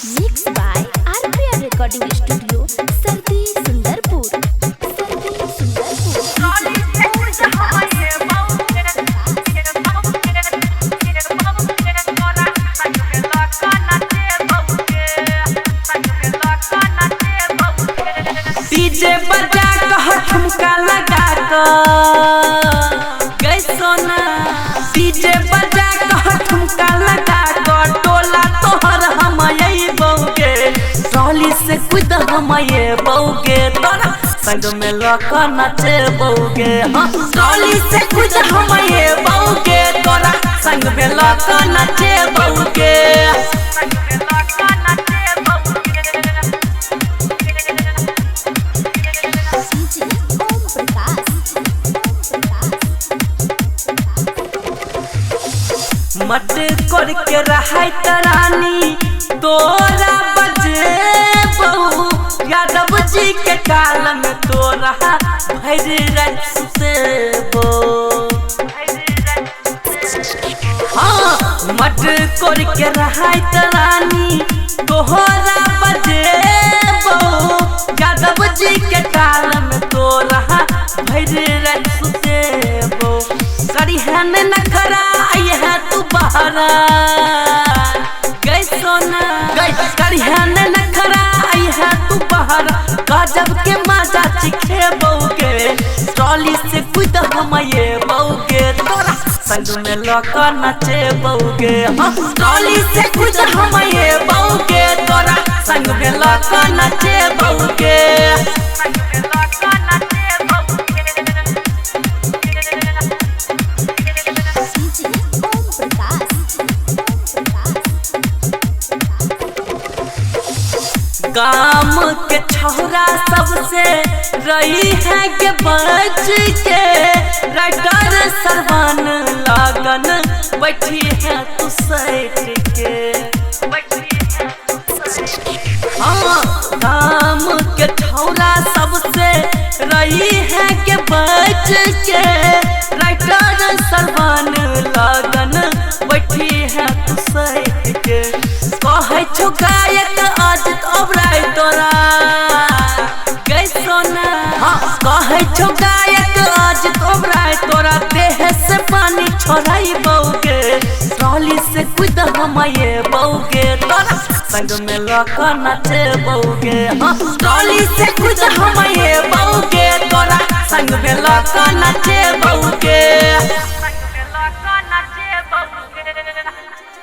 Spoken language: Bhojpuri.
Mixed by RPR Recording Studio, सर्दी सुंदरपुर। डीजे बजा कह ठुमका लगा गई सोना। डीजे बजा कह ठुमका लगा टोला तोहर हम यही बौगे। ट्रॉली से कूद हम ये बौगे तोरा संग में लका नाचे बौगे। हाँ ट्रॉली से कूद हम ये बौगे तोरा संग में लका नाचे बौगे। मत करके रहाय तरानी तोरा बजे बहु। यादव जी के काल में तोरा भैर रखते बो। हाँ मत करके रहाय तरानी तोहरा बजे बहु। यादव जी के काल में तोरा भैर रखते बो। करी है नखरा है तू बहरा गई सोना। गई करी है नखरा है तू बहरा। गजब के मजा चिखे बौगे। ट्रॉली से कूद हम ये बौगे तोरा संग में लका नाचे बौगे। हाँ ट्रॉली से कूद हम ये बौगे तोरा संग में लका नाचे बौगे। गाम के छौरा सबसे रही है के बच के। राइटर सरवन लगन बैठी है तू सैट के। हाँ गाम के छौरा सबसे रही है के बच के। राइटर सरवन लगन बैठी है तू सैट के। कहे छो गायक आज ओबराय तोरा गई सोना। हाँ कहे छो गायक आज ओबराय तोरा देह से पानी छोड़ाई बौगे। ट्रॉली से कूद हम ये बौगे तोरा संग में लका नाचे बौगे। हाँ ट्रॉली से कूद हम ये बौगे तोरा संग में लका नाचे बौगे।